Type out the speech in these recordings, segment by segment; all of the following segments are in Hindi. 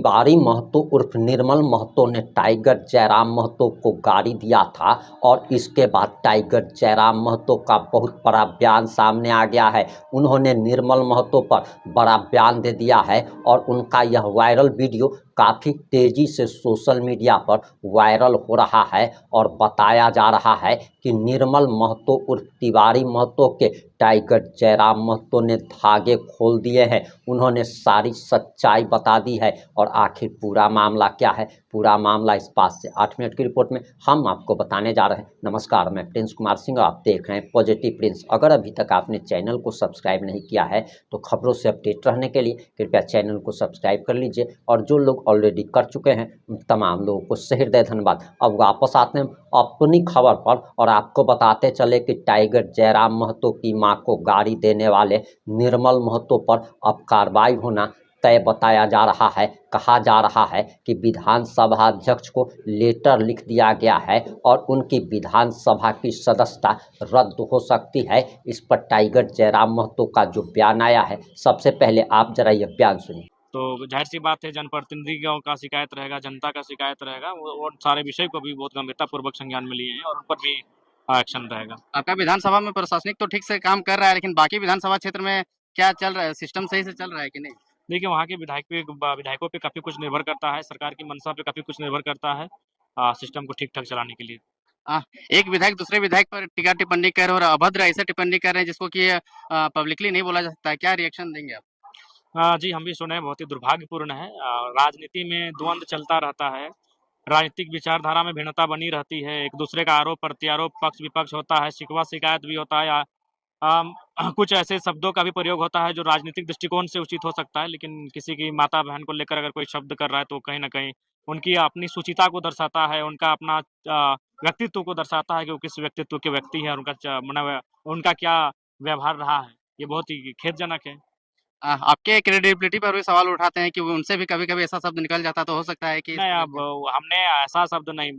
तिवारी महतो उर्फ निर्मल महतो ने टाइगर जयराम महतो को गाली दिया था और इसके बाद टाइगर जयराम महतो का बहुत बड़ा बयान सामने आ गया है। उन्होंने निर्मल महतो पर बड़ा बयान दे दिया है और उनका यह वायरल वीडियो काफ़ी तेज़ी से सोशल मीडिया पर वायरल हो रहा है और बताया जा रहा है कि निर्मल महतो उर्फ तिवारी महतो के टाइगर जयराम महतो ने धागे खोल दिए हैं। उन्होंने सारी सच्चाई बता दी है और आखिर पूरा मामला क्या है, पूरा मामला इस बात से 8 मिनट की रिपोर्ट में हम आपको बताने जा रहे हैं। नमस्कार, मैं प्रिंस कुमार सिंह और आप देख रहे हैं पॉजिटिव प्रिंस। अगर अभी तक आपने चैनल को सब्सक्राइब नहीं किया है तो खबरों से अपडेट रहने के लिए कृपया चैनल को सब्सक्राइब कर लीजिए और जो लोग ऑलरेडी कर चुके हैं उन तमाम लोगों को सहृदय धन्यवाद। अब वापस आते हैं अपनी खबर पर और आपको बताते चले कि टाइगर जयराम महतो की मां को गाली देने वाले निर्मल महतो पर अब कार्रवाई होना तय बताया जा रहा है। कहा जा रहा है कि विधानसभा अध्यक्ष को लेटर लिख दिया गया है और उनकी विधानसभा की सदस्यता रद्द हो सकती है। इस पर टाइगर जयराम महतो का जो बयान आया है, सबसे पहले आप जरा यह बयान सुनिए। तो जाहिर सी बात है, जनप्रतिनिधियों का शिकायत रहेगा, जनता का शिकायत रहेगा, वो सारे विषय को भी बहुत गंभीरता पूर्वक संज्ञान में लिए हैं और उन पर भी एक्शन रहेगा। आपका विधानसभा में प्रशासनिक तो ठीक से काम कर रहा है, लेकिन बाकी विधानसभा क्षेत्र में क्या चल रहा है? सिस्टम सही से चल रहा है कि नहीं? देखिए, वहाँ के विधायकों पे काफ़ी कुछ निर्भर करता है, सरकार की मंशा पे काफ़ी कुछ निर्भर करता है सिस्टम को ठीक-ठाक चलाने के लिए। एक विधायक दूसरे विधायक पर टीका टिप्पणी कर रहे हैं और अभद्र ऐसे टिप्पणी कर रहे हैं जिसको कि पब्लिकली नहीं बोला जा सकता है। क्या रिएक्शन देंगे आप? जी, हम भी सुने हैं, बहुत ही दुर्भाग्यपूर्ण है। राजनीति में द्वंद चलता रहता है, राजनीतिक विचारधारा में भिन्नता बनी रहती है, एक दूसरे का आरोप प्रत्यारोप, पक्ष विपक्ष होता है, शिकवा शिकायत भी होता है। अम, कुछ ऐसे शब्दों का भी प्रयोग होता है जो राजनीतिक दृष्टिकोण से उचित हो सकता है, लेकिन किसी की माता बहन को लेकर अगर कोई शब्द कर रहा है तो कहीं न कहीं उनकी अपनी सुचिता को दर्शाता है, उनका अपना व्यक्तित्व को दर्शाता है कि वो किस व्यक्तित्व के व्यक्ति हैं और उनका क्या व्यवहार रहा है। ये बहुत ही खेदजनक है। आपके क्रेडिबिलिटी पर भी सवाल उठाते हैं कि वो उनसे भी कभी-कभी ऐसा शब्द निकल जाता तो हो सकता है कि इस नहीं, तरह अब के हमने ऐसा शब्द नहीं,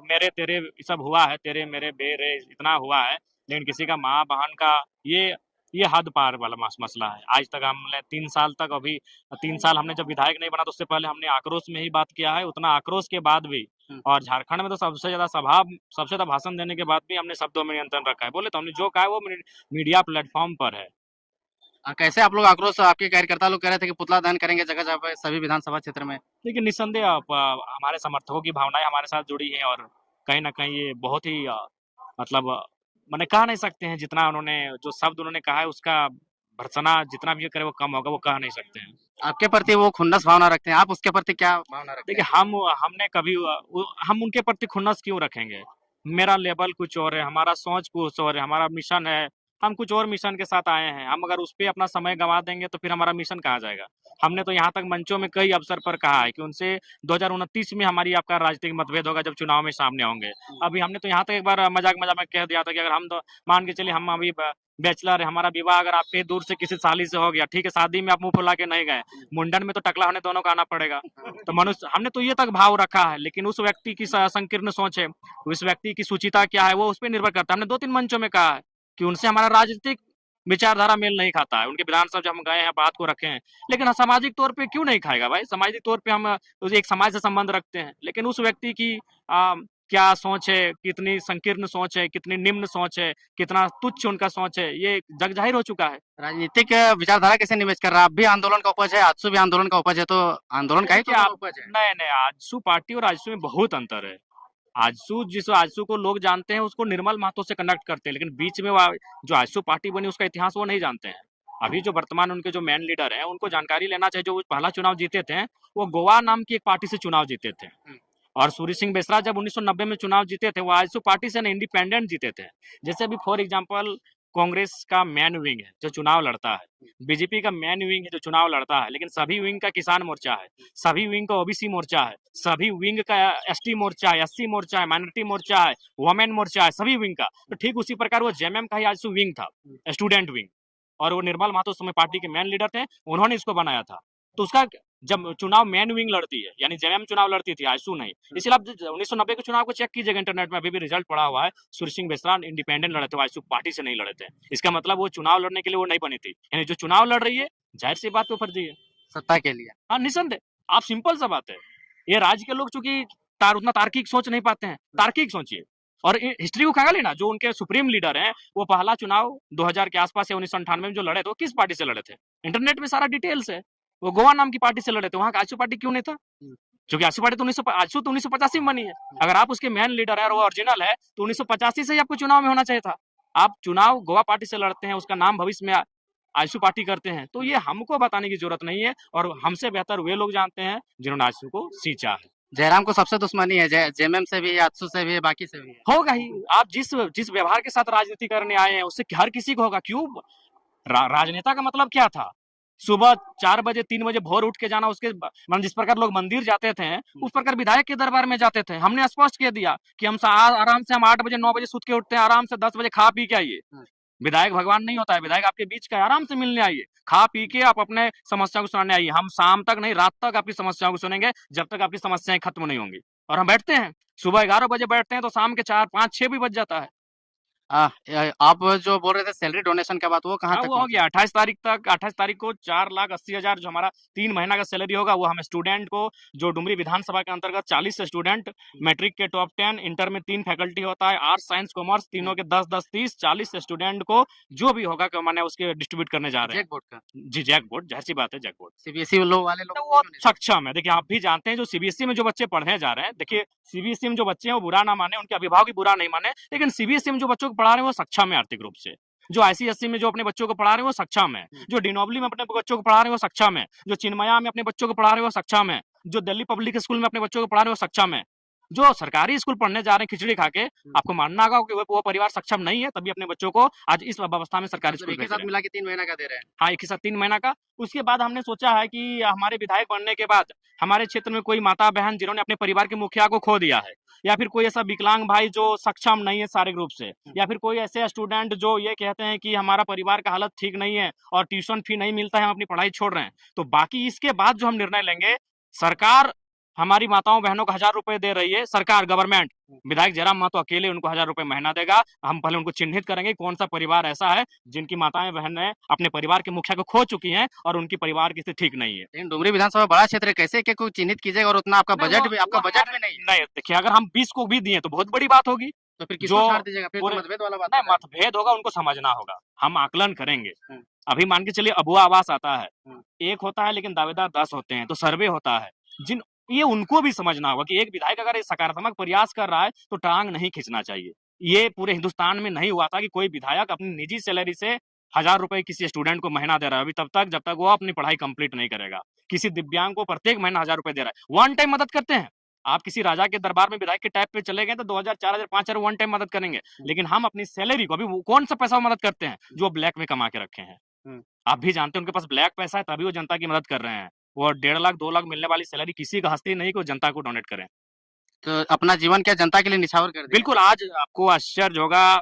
मेरे तेरे सब हुआ है, तेरे मेरे बेरे इतना हुआ है, लेकिन किसी का माँ बहन का ये हद पार वाला मसला है। आज तक हमने 3 साल तक, अभी 3 साल हमने जब विधायक नहीं बना तो उससे पहले हमने आक्रोश में ही बात किया है। उतना आक्रोश के बाद भी और झारखंड में तो सबसे ज़्यादा भाषण देने के बाद भी हमने शब्दों में नियंत्रण रखा है। बोले तो हमने जो कहा है वो मीडिया प्लेटफॉर्म पर है। कैसे आप लोग आक्रोश आपके कार्यकर्ता लोग कह रहे थे कि पुतला दहन करेंगे जगह-जगह पे सभी विधानसभा क्षेत्र में। लेकिन निस्संदेह हमारे समर्थकों की भावनाएं हमारे साथ जुड़ी हैं और कहीं ना कहीं ये बहुत ही मतलब मैंने कह नहीं सकते हैं, जितना उन्होंने जो शब्द उन्होंने कहा है उसका भर्त्सना जितना भी करे वो कम होगा, वो कह नहीं सकते हैं। आपके प्रति वो खुन्नस भावना रखते हैं, आप उसके प्रति क्या भावना रखते देखिए, हैं? हमने कभी हम उनके प्रति खुन्नस क्यों रखेंगे? मेरा लेवल कुछ और है, हमारा सोच कुछ और है, हमारा मिशन है, हम कुछ और मिशन के साथ आए हैं। हम अगर उस पे अपना समय गँवा देंगे तो फिर हमारा मिशन कहाँ जाएगा? हमने तो यहाँ तक मंचों में कई अवसर पर कहा है कि उनसे 2029 में हमारी आपका राजनीतिक मतभेद होगा जब चुनाव में सामने होंगे। अभी हमने तो यहाँ तक एक बार मज़ाक-मज़ाक में कह दिया था कि अगर हम तो मान के चलिए, हम अभी बैचलर है, हमारा विवाह अगर आपके दूर से किसी साली से हो गया, ठीक है, शादी में आप मुँह फुला के नहीं गए, मुंडन में तो टकला होने दोनों का आना पड़ेगा। तो मनुष्य, हमने तो ये तक भाव रखा है, लेकिन उस व्यक्ति की संकीर्ण सोच है, उस व्यक्ति की सुचिता क्या है, वो उस पे निर्भर करता है। हमने 2-3 मंचों में कहा है कि उनसे हमारा राजनीतिक विचारधारा मेल नहीं खाता है। उनके विधानसभा जब हम गए हैं, बात को रखे हैं, लेकिन सामाजिक तौर पे क्यों नहीं खाएगा भाई? सामाजिक तौर पे हम एक समाज से संबंध रखते हैं, लेकिन उस व्यक्ति की क्या सोच है, कितनी संकीर्ण सोच है, कितनी निम्न सोच है, कितना तुच्छ उनका सोच है, ये जग जाहिर हो चुका है। राजनीतिक विचारधारा कैसे निवेश कर रहा है? आप भी आंदोलन का उपज है, आजसू भी आंदोलन का उपज है, तो आंदोलन का ही तो देखिए, आप उपज है। नहीं, आजसू पार्टी और आजसू में बहुत अंतर है। आजसू को लोग जानते हैं, उसको निर्मल महतो से कनेक्ट करते हैं, लेकिन बीच में जो आजसू पार्टी बनी उसका इतिहास वो नहीं जानते हैं। अभी जो वर्तमान उनके जो मेन लीडर हैं, उनको जानकारी लेना चाहिए। जो पहला चुनाव जीते थे, वो गोवा नाम की एक पार्टी से चुनाव जीते थे और सूर्य सिंह बेसरा जब 1990 में चुनाव जीते थे, वो आजसू पार्टी से नहीं, इंडिपेंडेंट जीते थे। जैसे अभी फॉर एग्जांपल कांग्रेस का मैन विंग है जो चुनाव लड़ता है, बीजेपी का मैन विंग है जो चुनाव लड़ता है, लेकिन सभी विंग का किसान मोर्चा है, सभी विंग का ओबीसी मोर्चा है, सभी विंग का एसटी मोर्चा है, एससी मोर्चा है, माइनॉरिटी मोर्चा है, वुमेन मोर्चा है, सभी विंग का। तो ठीक उसी प्रकार वो जेएमएम का ही आजसू विंग था, स्टूडेंट विंग, और वो निर्मल महतो उस समय पार्टी के मैन लीडर थे, उन्होंने इसको बनाया था। तो उसका जब चुनाव मैन विंग लड़ती है, यानी जेएमएम चुनाव लड़ती थी, आजसू नहीं। इसलिए आप 1990 के चुनाव को चेक कीजिएगा इंटरनेट में, अभी भी रिजल्ट पड़ा हुआ है। सूर्य सिंह बेसरा इंडिपेंडेंट लड़े थे, आजसू पार्टी से नहीं लड़े थे। इसका मतलब वो चुनाव लड़ने के लिए वो नहीं बनी थी, यानी जो चुनाव लड़ रही है, जाहिर सी बात वो फर्जी है। सत्ता के लिए। हाँ, निसंदेह। आप सिंपल सा बात है। ये राज्य के लोग चूंकि उतना तार्किक सोच नहीं पाते हैं, तार्किक सोचिए। और हिस्ट्री को खंगाली ना, जो उनके सुप्रीम लीडर हैं, वो पहला चुनाव 2000 के आसपास या 1998 में जो लड़े थे, वो किस पार्टी से लड़े थे? इंटरनेट में सारा डिटेल्स है। वो गोवा नाम की पार्टी से लड़े थे। वहां का आजसू पार्टी क्यों नहीं था? क्योंकि आजसू पार्टी तो आजसू तो 1985 में बनी है। अगर आप उसके मेन लीडर है और वो ओरिजिनल है, तो 1985 से ही आपको चुनाव में होना चाहिए था। आप चुनाव गोवा पार्टी से लड़ते हैं, उसका नाम भविष्य में आजसू पार्टी करते हैं। तो ये हमको बताने की जरूरत नहीं है, और हमसे बेहतर वे लोग जानते हैं जिन्होंने आजसू को सींचा है। जयराम को सबसे दुश्मनी है, जेएमएम से भी है, आजसू से भी है, बाकी से भी है। होगा ही। आप जिस व्यवहार के साथ राजनीति करने आए हैं, उससे हर किसी को होगा। क्यों? राजनेता का मतलब क्या था? सुबह 4 बजे 3 बजे भोर उठ के जाना, उसके मतलब जिस प्रकार लोग मंदिर जाते थे, उस प्रकार विधायक के दरबार में जाते थे। हमने स्पष्ट कह दिया कि हम आराम से, हम 8 बजे 9 बजे सुत के उठते हैं, आराम से 10 बजे खा पी के आइए। विधायक भगवान नहीं होता है, विधायक आपके बीच का, आराम से मिलने आइए, खा पी के आप अपने समस्या को सुनाने आइए। हम शाम तक नहीं, रात तक आपकी समस्याओं को सुनेंगे, जब तक आपकी समस्याएं खत्म नहीं होंगी। और हम बैठते हैं, सुबह 11 बजे बैठते हैं, तो शाम के 4 5 6 भी बज जाता है। आप जो बोल रहे थे सैलरी डोनेशन का बात, वो कहाँ हाँ, तक वो हो गया 28 तारीख तक। 28 तारीख को 4,80,000 जो हमारा 3 महीना का सैलरी होगा, वो हम स्टूडेंट को, जो डुमरी विधानसभा के अंतर्गत 40 स्टूडेंट, मैट्रिक के टॉप 10, इंटर में 3 फैकल्टी होता है, आर्ट्स साइंस कॉमर्स तीनों के 10-10 30 40 स्टूडेंट को जो भी होगा मैंने उसके डिस्ट्रीब्यूट करने जा रहे हैं। जैक बोर्ड का? जी, जैक बोर्ड, जाहिर सी बात है, जैक बोर्ड। सीबीएसई वाले लोग तो वो सक्षम है। देखिए, आप भी जानते हैं, जो सीबीएसई में जो बच्चे पढ़ने जा रहे हैं, देखिए सीबीएसई में जो बच्चे हैं वो बुरा ना माने, उनके अभिभावक भी बुरा नहीं माने, लेकिन सीबीएसई में जो बच्चों को पढ़ा रहे हैं वो सक्षम है आर्थिक रूप से। जो आईसीएसई में जो अपने बच्चों को पढ़ा रहे हैं वो सक्षम है। जो डिनोबली में अपने बच्चों को पढ़ा रहे हैं वो सक्षम है। जो चिन्मया में अपने बच्चों को पढ़ा रहे हैं वो सक्षम है। जो दिल्ली पब्लिक स्कूल में अपने बच्चों को पढ़ा रहे हैं वो सक्षम है। जो सरकारी स्कूल पढ़ने जा रहे हैं खिचड़ी खा के, आपको मानना होगा कि वो परिवार सक्षम नहीं है, तभी अपने बच्चों को आज इस अवस्था में सरकारी स्कूल एक ही भेज साथ रहे हैं। मिला के 3 महीना का दे रहे हैं। हाँ, एक ही साथ 3 महीना का। उसके बाद हमने सोचा है कि हमारे विधायक बनने के बाद हमारे क्षेत्र में कोई माता बहन जिन्होंने अपने परिवार के मुखिया को खो दिया है, या फिर कोई ऐसा विकलांग भाई जो सक्षम नहीं है शारीरिक रूप से, या फिर कोई ऐसे स्टूडेंट जो ये कहते हैं कि हमारा परिवार का हालत ठीक नहीं है और ट्यूशन फी नहीं मिलता है, हम अपनी पढ़ाई छोड़ रहे हैं, तो बाकी इसके बाद जो हम निर्णय लेंगे, सरकार हमारी माताओं बहनों को 1000 रुपए दे रही है, सरकार गवर्नमेंट, विधायक जयराम महतो अकेले उनको 1000 रुपए महीना देगा। हम पहले उनको चिन्हित करेंगे कौन सा परिवार ऐसा है जिनकी माताएं बहनें अपने परिवार के मुखिया को खो चुकी हैं और उनकी परिवार की स्थिति ठीक नहीं है। लेकिन डुमरी विधानसभा बड़ा क्षेत्र है, कैसे क्या कोई चिन्हित कीजिएगा, और उतना आपका बजट भी नहीं है। नहीं, देखिए, अगर हम 20 को भी दिए तो बहुत बड़ी बात होगी। तो फिर किसको छाड़ दीजिएगा? फिर तो मतभेद वाला बात नहीं, है। मतभेद होगा, उनको समझना होगा। हम आकलन करेंगे। अभी मान के चलिए अबुआ आवास आता है, एक होता है लेकिन दावेदार 10 होते हैं, तो सर्वे होता है। ये उनको भी समझना होगा कि एक विधायक अगर एक सकारात्मक प्रयास कर रहा है तो टांग नहीं खींचना चाहिए। ये पूरे हिंदुस्तान में नहीं हुआ था कि कोई विधायक अपनी निजी सैलरी से 1000 रुपए किसी स्टूडेंट को महीना दे रहा है, अभी तब तक जब तक वो अपनी पढ़ाई कंप्लीट नहीं करेगा। किसी दिव्यांग को प्रत्येक महीना 1000 रुपए दे रहा है। वन टाइम मदद करते हैं। आप किसी राजा के दरबार में विधायक के टाइप पे चले गए तो 2000 4000 5000 वन टाइम मदद करेंगे, लेकिन हम अपनी सैलरी को, अभी कौन सा पैसा मदद करते हैं जो ब्लैक में कमा के रखे हैं। आप भी जानते हैं उनके पास ब्लैक पैसा है, तभी वो जनता की मदद कर रहे हैं। वो 1.5 लाख 2 लाख मिलने वाली सैलरी किसी का हस्ती नहीं कि वो जनता को डोनेट करें। तो अपना जीवन क्या जनता के लिए निछावर कर दिया? बिल्कुल, आज आपको आश्चर्य होगा,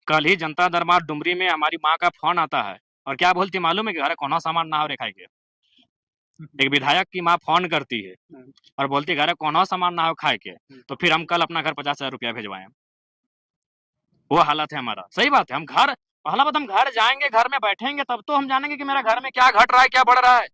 कल ही जनता दरबार डुमरी में हमारी माँ का फोन आता है और क्या बोलती मालूम है कि घर कोनो सामान ना हो रे खाए के। एक विधायक की माँ फोन करती है और बोलती घर कोनो सामान ना हो खाए के, तो फिर हम कल अपना घर 50,000 रुपया भेजवाएं। वो हालत है हमारा। सही बात है। हम घर, पहला बात, हम घर जाएंगे, घर में बैठेंगे, तब तो हम जानेंगे कि मेरा घर में क्या घट रहा है, क्या बढ़ रहा है।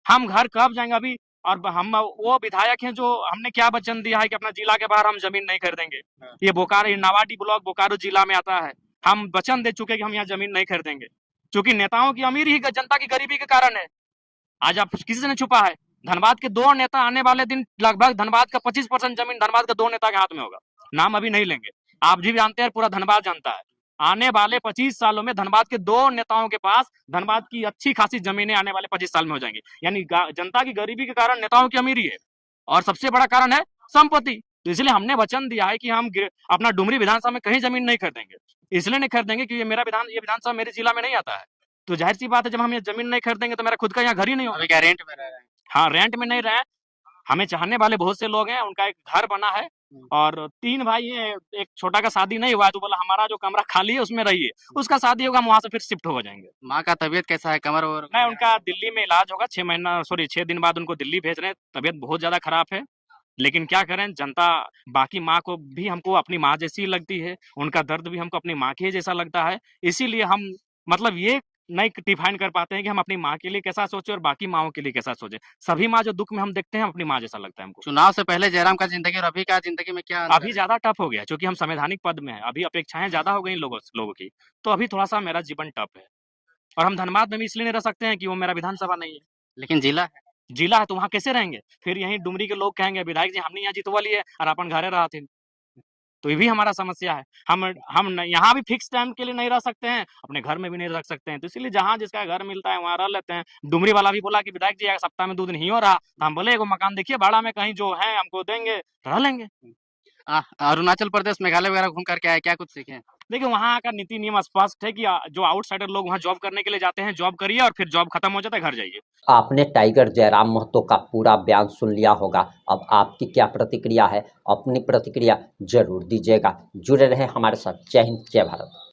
हम घर कब जाएंगे अभी? और हम वो विधायक हैं जो हमने क्या वचन दिया है कि अपना जिला के बाहर हम जमीन नहीं खरीदेंगे। ये बोकारो, ये नावाडी ब्लॉक बोकारो जिला में आता है। हम वचन दे चुके कि हम यहाँ जमीन नहीं खरीदेंगे, क्योंकि नेताओं की अमीरी ही जनता की गरीबी के कारण है। आज आप किसी से नहीं छुपा है, धनबाद के 2 नेता आने वाले दिन लगभग धनबाद का 25% जमीन धनबाद के 2 नेता के हाथ में होगा। नाम अभी नहीं लेंगे, आप भी जानते हैं, पूरा धनबाद जानता है। आने वाले 25 सालों में धनबाद के 2 नेताओं के पास धनबाद की अच्छी खासी जमीनें आने वाले 25 साल में हो जाएंगी। यानी जनता की गरीबी के कारण नेताओं की अमीरी है, और सबसे बड़ा कारण है संपत्ति। तो इसलिए हमने वचन दिया है कि हम अपना डुमरी विधानसभा में कहीं जमीन नहीं खरीदेंगे। इसलिए नहीं खरीदेंगे कि ये विधानसभा मेरे जिला में नहीं आता है। तो जाहिर सी बात है, जब हम ये जमीन नहीं खरीदेंगे तो मेरा खुद का यहाँ घर ही नहीं होगा। अभी क्या रेंट में रह रहे हैं? हाँ, रेंट में नहीं रहे। हमें चाहने वाले बहुत से लोग हैं, उनका एक घर बना है और 3 भाई हैं। एक छोटा का शादी नहीं हुआ है, तो बोला हमारा जो कमरा खाली है उसमें रहिए, उसका शादी होगा, हम वहां से फिर शिफ्ट हो जाएंगे। माँ का तबीयत कैसा है? कमर और नहीं, उनका दिल्ली में इलाज होगा। 6 दिन बाद उनको दिल्ली भेज रहे हैं। तबीयत बहुत ज्यादा खराब है, लेकिन क्या करें, जनता, बाकी माँ को भी हमको अपनी माँ जैसी लगती है, उनका दर्द भी हमको अपनी माँ के जैसा लगता है। इसीलिए हम, मतलब ये नहीं डिफाइन कर पाते हैं कि हम अपनी माँ के लिए कैसा सोचे और बाकी माँओं के लिए कैसा सोचे। सभी माँ जो दुख में हम देखते हैं अपनी माँ जैसा लगता है हमको। चुनाव से पहले जयराम का जिंदगी और अभी का जिंदगी में क्या अंतर अभी है? ज्यादा टफ हो गया क्योंकि हम संवैधानिक पद में हैं, अभी अपेक्षाएं ज्यादा हो गई लोगों की, तो अभी थोड़ा सा मेरा जीवन टफ है। और हम धनबाद में भी इसलिए नहीं रह सकते हैं कि वो मेरा विधानसभा नहीं है। लेकिन जिला है। जिला है तो वहाँ कैसे रहेंगे? फिर यहीं डुमरी के लोग कहेंगे विधायक जी हमने यहाँ जितवा लिए और अपन घरे रहते। तो ये भी हमारा समस्या है। यहाँ भी फिक्स टाइम के लिए नहीं रह सकते हैं, अपने घर में भी नहीं रह सकते हैं, तो इसीलिए जहाँ जिसका घर मिलता है वहाँ रह लेते हैं। डुमरी वाला भी बोला कि विधायक जी सप्ताह में 2 दिन ही हो रहा, तो हम बोले एगो मकान देखिए भाड़ा में कहीं जो है हमको देंगे, रह लेंगे। अरुणाचल प्रदेश, मेघालय वगैरह घूम करके आए, क्या कुछ सीखे? देखिए वहाँ का नीति नियम स्पष्ट है कि जो आउटसाइडर लोग वहाँ जॉब करने के लिए जाते हैं, जॉब करिए और फिर जॉब खत्म हो जाता है, घर जाइए। आपने टाइगर जयराम महतो का पूरा बयान सुन लिया होगा। अब आपकी क्या प्रतिक्रिया है? अपनी प्रतिक्रिया जरूर दीजिएगा। जुड़े रहे हमारे साथ। जय हिंद, जय भारत।